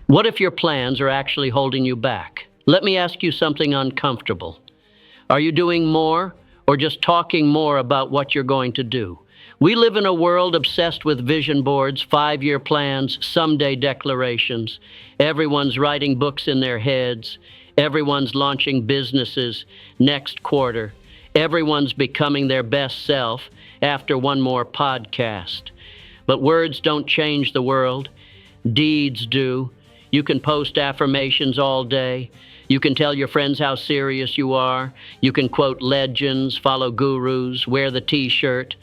What if your plans are actually holding you back? Let me ask you something uncomfortable. Are you doing more or just talking more about what you're going to do? We live in a world obsessed with vision boards, 5-year plans, someday declarations. Everyone's writing books in their heads. Everyone's launching businesses next quarter. Everyone's becoming their best self after one more podcast. But words don't change the world. Deeds do. You can post affirmations all day. You can tell your friends how serious you are. You can quote legends, follow gurus, wear the t-shirt.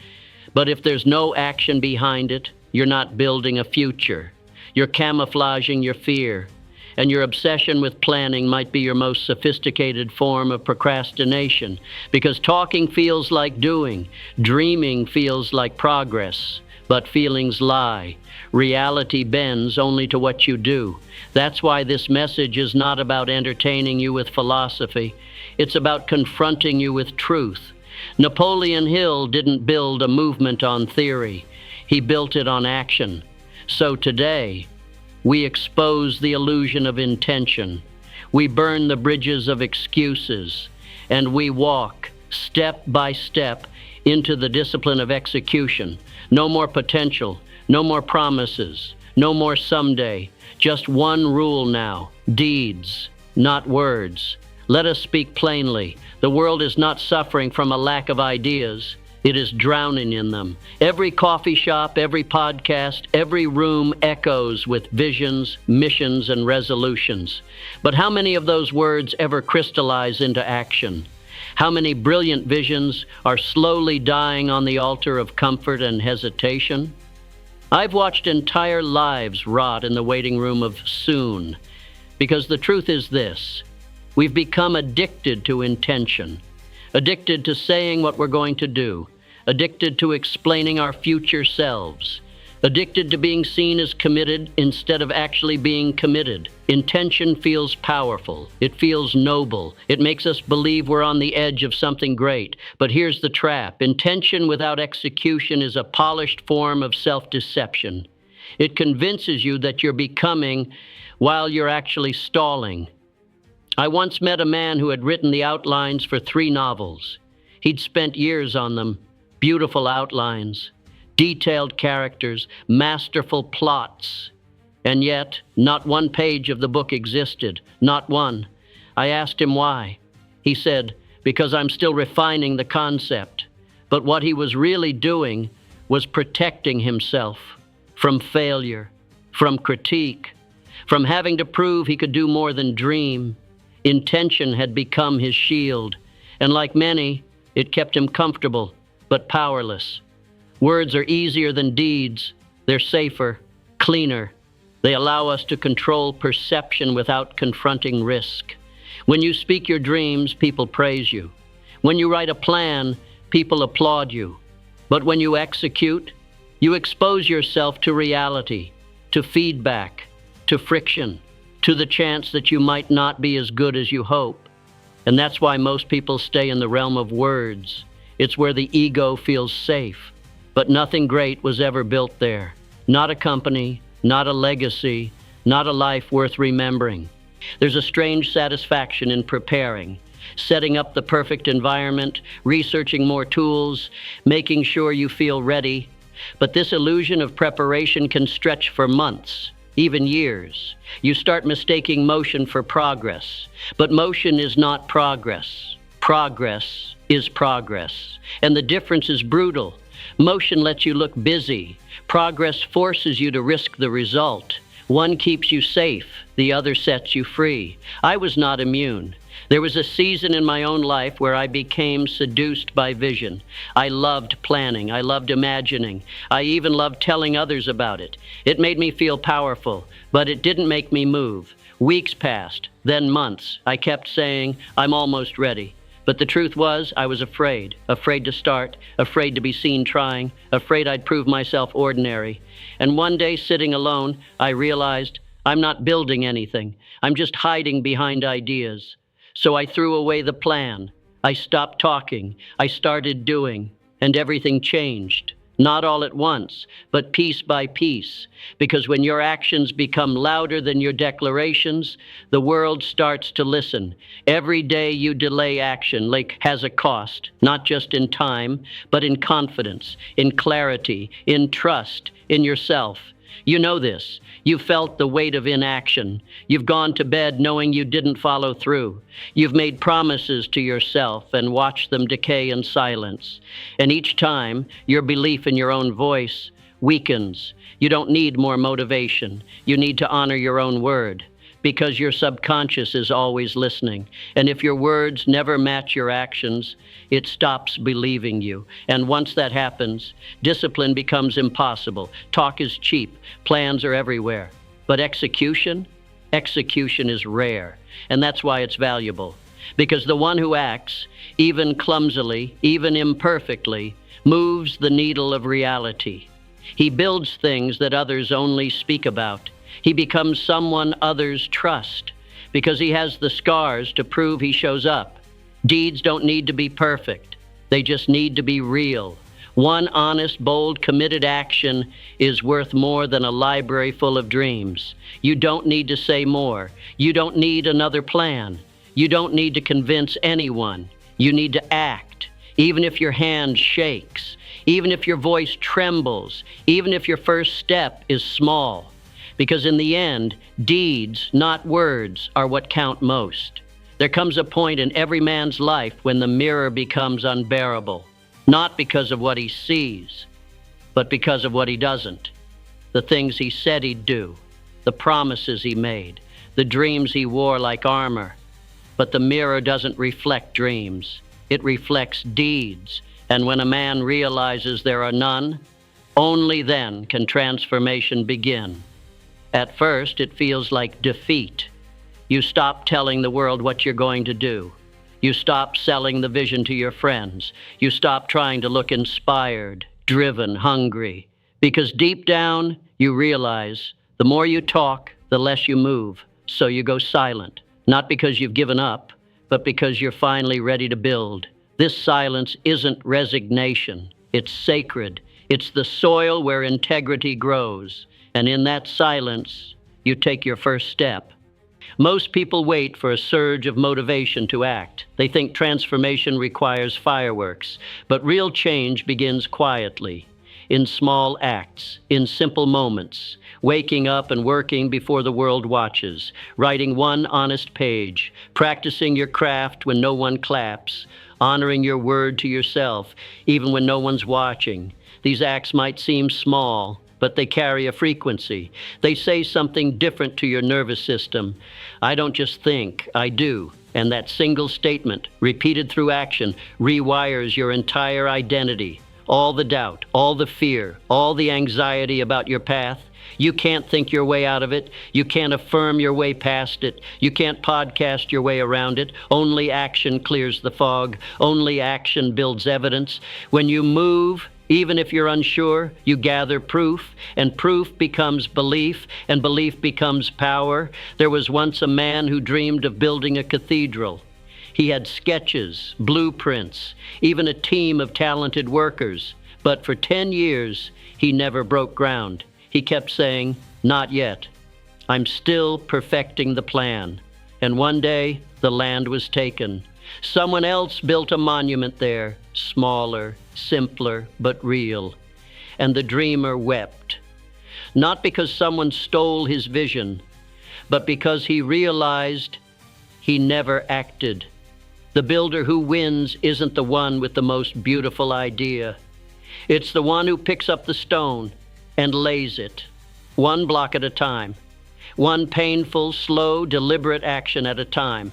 But if there's no action behind it, you're not building a future. You're camouflaging your fear. And your obsession with planning might be your most sophisticated form of procrastination, because talking feels like doing, dreaming feels like progress, but feelings lie. Reality bends only to what you do. That's why this message is not about entertaining you with philosophy. It's about confronting you with truth. Napoleon Hill didn't build a movement on theory. He built it on action. So today, we expose the illusion of intention. We burn the bridges of excuses, and we walk step by step into the discipline of execution. No more potential, no more promises, no more someday. Just one rule now: deeds, not words. Let us speak plainly. The world is not suffering from a lack of ideas. It is drowning in them. Every coffee shop, every podcast, every room echoes with visions, missions, and resolutions. But how many of those words ever crystallize into action? How many brilliant visions are slowly dying on the altar of comfort and hesitation? I've watched entire lives rot in the waiting room of soon, because the truth is this: we've become addicted to intention, addicted to saying what we're going to do, addicted to explaining our future selves, addicted to being seen as committed instead of actually being committed. Intention feels powerful. It feels noble. It makes us believe we're on the edge of something great. But here's the trap. Intention without execution is a polished form of self-deception. It convinces you that you're becoming while you're actually stalling. I once met a man who had written the outlines for 3 novels. He'd spent years on them. Beautiful outlines, detailed characters, masterful plots. And yet, not one page of the book existed, not one. I asked him why. He said, because I'm still refining the concept. But what he was really doing was protecting himself from failure, from critique, from having to prove he could do more than dream. Intention had become his shield, and like many, it kept him comfortable but powerless. Words are easier than deeds. They're safer, cleaner. They allow us to control perception without confronting risk. When you speak your dreams, people praise you. When you write a plan, people applaud you. But when you execute, you expose yourself to reality, to feedback, to friction, to the chance that you might not be as good as you hope. And that's why most people stay in the realm of words. It's where the ego feels safe. But nothing great was ever built there. Not a company, not a legacy, not a life worth remembering. There's a strange satisfaction in preparing, setting up the perfect environment, researching more tools, making sure you feel ready. But this illusion of preparation can stretch for months, even years. You start mistaking motion for progress. But motion is not progress. Progress is progress. And the difference is brutal. Motion lets you look busy. Progress forces you to risk the result. One keeps you safe, the other sets you free. I was not immune. There was a season in my own life where I became seduced by vision. I loved planning. I loved imagining. I even loved telling others about it. It made me feel powerful, but it didn't make me move. Weeks passed, then months. I kept saying, I'm almost ready. But the truth was, I was afraid to start, afraid to be seen trying, afraid I'd prove myself ordinary. And one day, sitting alone, I realized I'm not building anything. I'm just hiding behind ideas. So I threw away the plan. I stopped talking. I started doing, and everything changed. Not all at once, but piece by piece. Because when your actions become louder than your declarations, the world starts to listen. Every day you delay action has a cost, not just in time, but in confidence, in clarity, in trust, in yourself. You know this. You felt the weight of inaction. You've gone to bed knowing you didn't follow through. You've made promises to yourself and watched them decay in silence. And each time, your belief in your own voice weakens. You don't need more motivation. You need to honor your own word, because your subconscious is always listening. And if your words never match your actions, it stops believing you. And once that happens, discipline becomes impossible. Talk is cheap. Plans are everywhere. But execution is rare. And that's why it's valuable. Because the one who acts, even clumsily, even imperfectly, moves the needle of reality. He builds things that others only speak about. He becomes someone others trust because he has the scars to prove he shows up. Deeds don't need to be perfect. They just need to be real. One honest, bold, committed action is worth more than a library full of dreams. You don't need to say more. You don't need another plan. You don't need to convince anyone. You need to act, even if your hand shakes, even if your voice trembles, even if your first step is small. Because in the end, deeds, not words, are what count most. There comes a point in every man's life when the mirror becomes unbearable, not because of what he sees, but because of what he doesn't. The things he said he'd do, the promises he made, the dreams he wore like armor. But the mirror doesn't reflect dreams. It reflects deeds. And when a man realizes there are none, only then can transformation begin. At first, it feels like defeat. You stop telling the world what you're going to do. You stop selling the vision to your friends. You stop trying to look inspired, driven, hungry. Because deep down, you realize the more you talk, the less you move. So you go silent, not because you've given up, but because you're finally ready to build. This silence isn't resignation. It's sacred. It's the soil where integrity grows. And in that silence, you take your first step. Most people wait for a surge of motivation to act. They think transformation requires fireworks, but real change begins quietly, in small acts, in simple moments, waking up and working before the world watches, writing one honest page, practicing your craft when no one claps, honoring your word to yourself, even when no one's watching. These acts might seem small, but they carry a frequency. They say something different to your nervous system. I don't just think, I do. And that single statement, repeated through action, rewires your entire identity. All the doubt, all the fear, all the anxiety about your path. You can't think your way out of it. You can't affirm your way past it. You can't podcast your way around it. Only action clears the fog. Only action builds evidence. When you move, even if you're unsure, you gather proof, and proof becomes belief, and belief becomes power. There was once a man who dreamed of building a cathedral. He had sketches, blueprints, even a team of talented workers. But for 10 years, he never broke ground. He kept saying, "Not yet. I'm still perfecting the plan." And one day, the land was taken. Someone else built a monument there, smaller, simpler, but real. And the dreamer wept. Not because someone stole his vision, but because he realized he never acted. The builder who wins isn't the one with the most beautiful idea. It's the one who picks up the stone and lays it, one block at a time, one painful, slow, deliberate action at a time.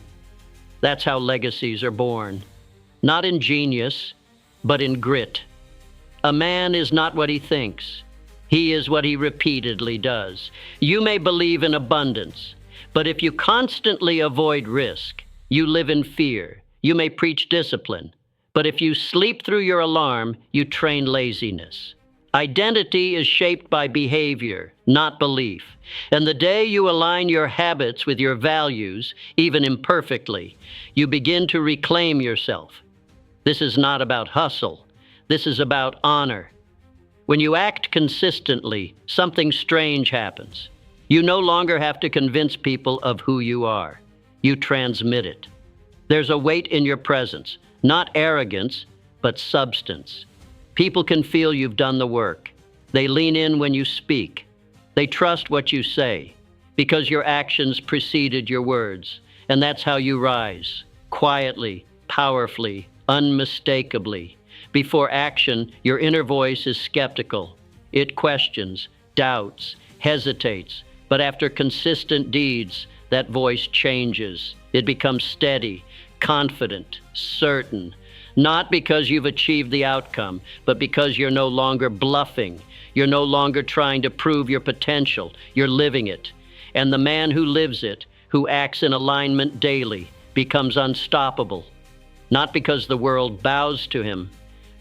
That's how legacies are born. Not in genius, but in grit. A man is not what he thinks. He is what he repeatedly does. You may believe in abundance, but if you constantly avoid risk, you live in fear. You may preach discipline, but if you sleep through your alarm, you train laziness. Identity is shaped by behavior, not belief. And the day you align your habits with your values, even imperfectly, you begin to reclaim yourself. This is not about hustle. This is about honor. When you act consistently, something strange happens. You no longer have to convince people of who you are. You transmit it. There's a weight in your presence, not arrogance, but substance. People can feel you've done the work. They lean in when you speak. They trust what you say because your actions preceded your words. And that's how you rise, quietly, powerfully, unmistakably. Before action, your inner voice is skeptical. It questions, doubts, hesitates. But after consistent deeds, that voice changes. It becomes steady, confident, certain. Not because you've achieved the outcome, but because you're no longer bluffing. You're no longer trying to prove your potential. You're living it. And the man who lives it, who acts in alignment daily, becomes unstoppable. Not because the world bows to him,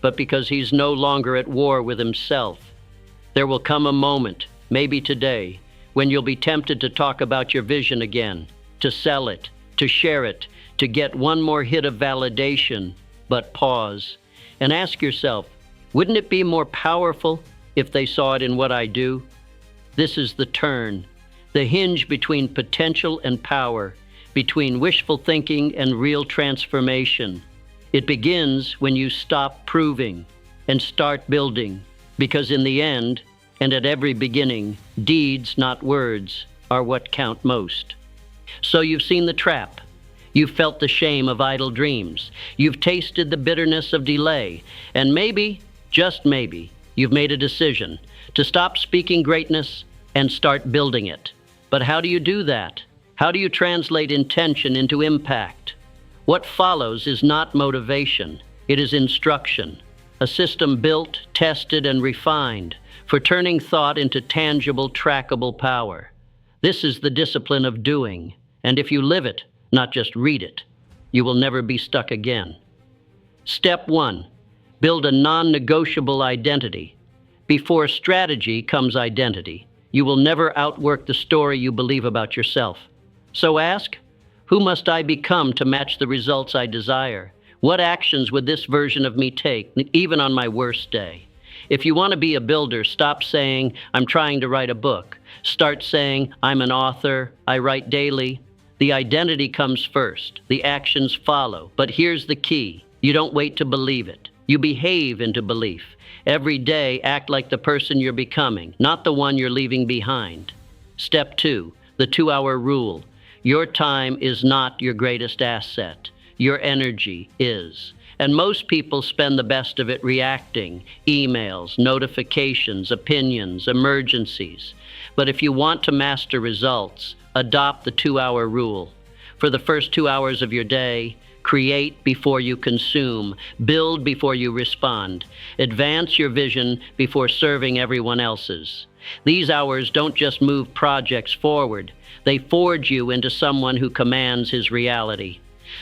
but because he's no longer at war with himself. There will come a moment, maybe today, when you'll be tempted to talk about your vision again, to sell it, to share it, to get one more hit of validation. But pause and ask yourself, wouldn't it be more powerful if they saw it in what I do? This is the turn, the hinge between potential and power, between wishful thinking and real transformation. It begins when you stop proving and start building, because in the end, and at every beginning, deeds, not words, are what count most. So you've seen the trap. You've felt the shame of idle dreams. You've tasted the bitterness of delay. And maybe, just maybe, you've made a decision to stop speaking greatness and start building it. But how do you do that? How do you translate intention into impact? What follows is not motivation. It is instruction, a system built, tested, and refined for turning thought into tangible, trackable power. This is the discipline of doing. And if you live it, not just read it, you will never be stuck again. Step 1, build a non-negotiable identity. Before strategy comes identity. You will never outwork the story you believe about yourself. So ask, who must I become to match the results I desire? What actions would this version of me take, even on my worst day? If you want to be a builder, stop saying, I'm trying to write a book. Start saying, I'm an author, I write daily. The identity comes first, the actions follow. But here's the key, you don't wait to believe it. You behave into belief. Every day, act like the person you're becoming, not the one you're leaving behind. Step 2, the 2-hour rule. Your time is not your greatest asset. Your energy is. And most people spend the best of it reacting, emails, notifications, opinions, emergencies. But if you want to master results, adopt the 2-hour rule. For the first 2 hours of your day, create before you consume, build before you respond, advance your vision before serving everyone else's. These hours don't just move projects forward, they forge you into someone who commands his reality.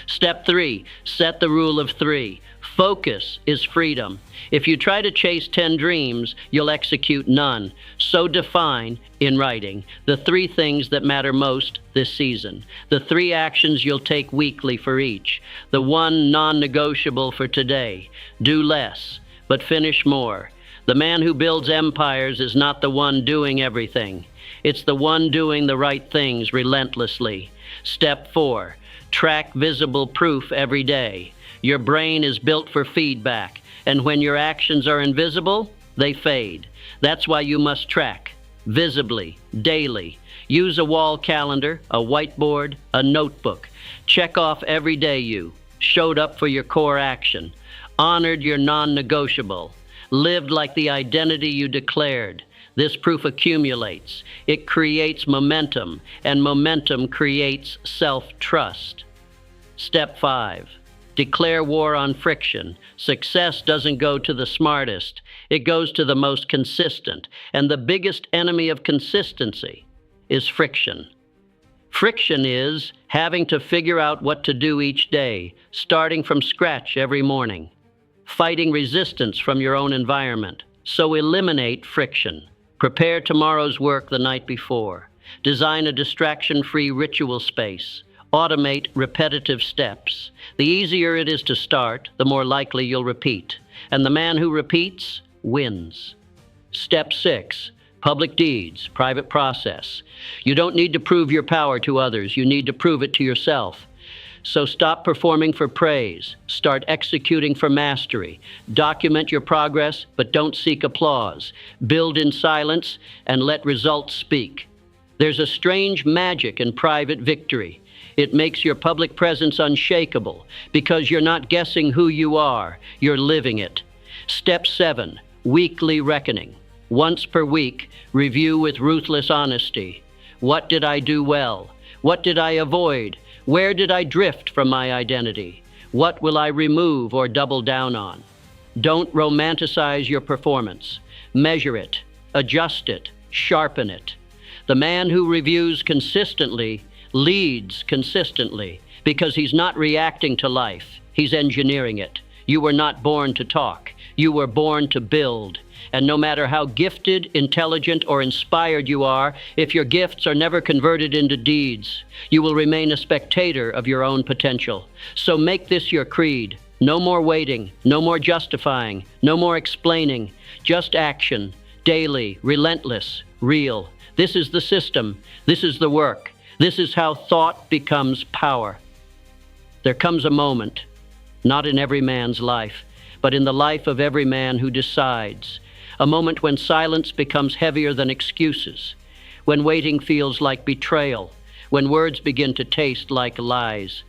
Step 3, set the rule of 3. Focus is freedom. If you try to chase 10 dreams, you'll execute none. So define, in writing, the 3 things that matter most this season. The 3 actions you'll take weekly for each. The 1 non-negotiable for today. Do less, but finish more. The man who builds empires is not the one doing everything. It's the one doing the right things relentlessly. Step 4, track visible proof every day. Your brain is built for feedback, and when your actions are invisible, they fade. That's why you must track, visibly, daily. Use a wall calendar, a whiteboard, a notebook. Check off every day you showed up for your core action, honored your non-negotiable, lived like the identity you declared. This proof accumulates. It creates momentum, and momentum creates self-trust. Step 5. Declare war on friction. Success doesn't go to the smartest. It goes to the most consistent. And the biggest enemy of consistency is friction. Friction is having to figure out what to do each day, starting from scratch every morning, fighting resistance from your own environment. So eliminate friction. Prepare tomorrow's work the night before. Design a distraction-free ritual space. Automate repetitive steps. The easier it is to start, the more likely you'll repeat. And the man who repeats wins. Step 6, public deeds, private process. You don't need to prove your power to others. You need to prove it to yourself. So stop performing for praise. Start executing for mastery. Document your progress, but don't seek applause. Build in silence and let results speak. There's a strange magic in private victory. It makes your public presence unshakable because you're not guessing who you are, you're living it. Step 7, weekly reckoning. Once per week, review with ruthless honesty. What did I do well? What did I avoid? Where did I drift from my identity? What will I remove or double down on? Don't romanticize your performance. Measure it, adjust it, sharpen it. The man who reviews consistently leads consistently because he's not reacting to life, he's engineering it. You were not born to talk, you were born to build. And no matter how gifted, intelligent, or inspired you are, if your gifts are never converted into deeds, you will remain a spectator of your own potential. So make this your creed. No more waiting, no more justifying, no more explaining, just action, daily, relentless, real. This is the system. This is the work. This is how thought becomes power. There comes a moment, not in every man's life, but in the life of every man who decides. A moment when silence becomes heavier than excuses, when waiting feels like betrayal, when words begin to taste like lies.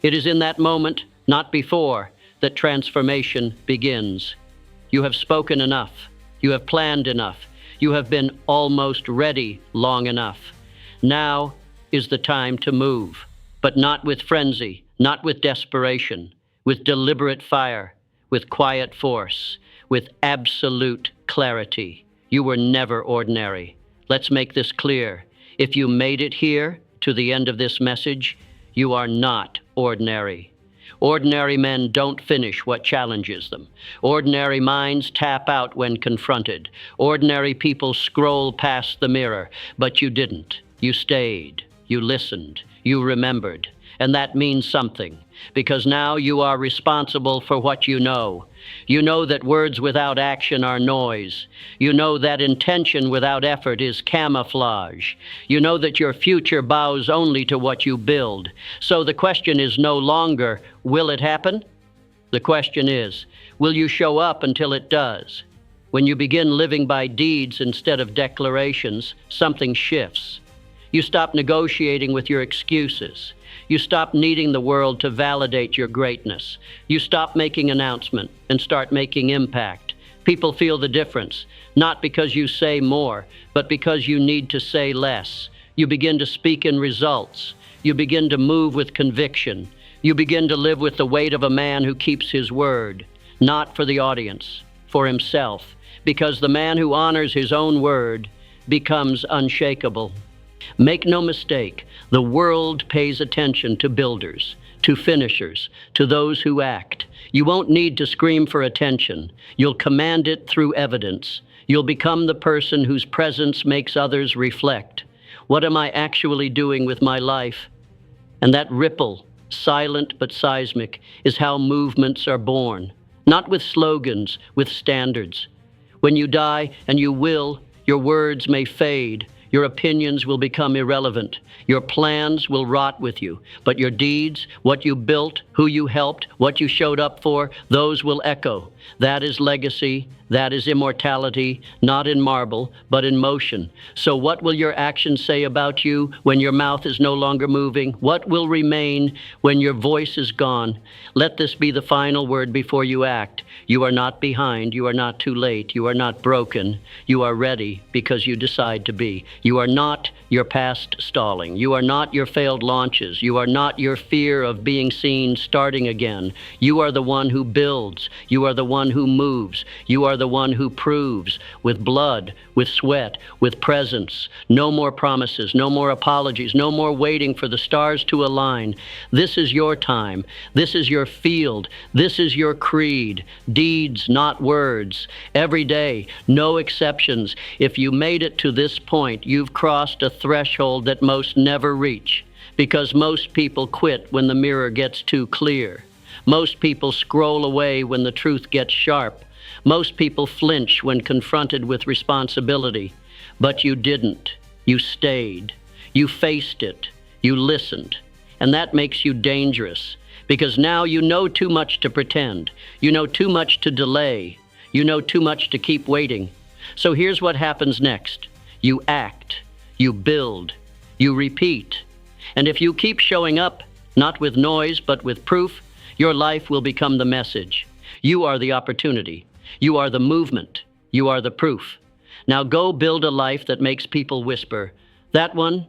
It is in that moment, not before, that transformation begins. You have spoken enough. You have planned enough. You have been almost ready long enough. Now is the time to move, but not with frenzy, not with desperation, with deliberate fire, with quiet force, with absolute clarity. You were never ordinary. Let's make this clear. If you made it here to the end of this message, you are not ordinary. Ordinary men don't finish what challenges them. Ordinary minds tap out when confronted. Ordinary people scroll past the mirror, but you didn't. You stayed. You listened. You remembered. And that means something, because now you are responsible for what you know. You know that words without action are noise. You know that intention without effort is camouflage. You know that your future bows only to what you build. So the question is no longer, will it happen? The question is, will you show up until it does? When you begin living by deeds instead of declarations, something shifts. You stop negotiating with your excuses. You stop needing the world to validate your greatness. You stop making announcement and start making impact. People feel the difference, not because you say more, but because you need to say less. You begin to speak in results. You begin to move with conviction. You begin to live with the weight of a man who keeps his word, not for the audience, for himself, because the man who honors his own word becomes unshakable. Make no mistake, the world pays attention to builders, to finishers, to those who act. You won't need to scream for attention. You'll command it through evidence. You'll become the person whose presence makes others reflect. What am I actually doing with my life? And that ripple, silent but seismic, is how movements are born. Not with slogans, with standards. When you die, and you will, your words may fade. Your opinions will become irrelevant. Your plans will rot with you. But your deeds, what you built, who you helped, what you showed up for, those will echo. That is legacy. That is immortality, not in marble, but in motion. So what will your actions say about you when your mouth is no longer moving? What will remain when your voice is gone? Let this be the final word before you act. You are not behind. You are not too late. You are not broken. You are ready because you decide to be. You are not your past stalling. You are not your failed launches. You are not your fear of being seen starting again. You are the one who builds. You are the one who moves. You are the one who proves with blood, with sweat, with presence. No more promises, no more apologies, no more waiting for the stars to align. This is your time. This is your field. This is your creed. Deeds, not words. Every day, no exceptions. If you made it to this point, you've crossed a threshold that most never reach, because most people quit when the mirror gets too clear. Most people scroll away when the truth gets sharp. Most people flinch when confronted with responsibility, but you didn't. You stayed. You faced it. You listened. And that makes you dangerous, because now you know too much to pretend. You know too much to delay. You know too much to keep waiting. So here's what happens next. You act. You build. You repeat. And if you keep showing up, not with noise, but with proof, your life will become the message. You are the opportunity. You are the movement. You are the proof. Now go build a life that makes people whisper, "That one,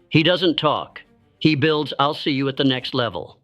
he doesn't talk. He builds. I'll see you at the next level."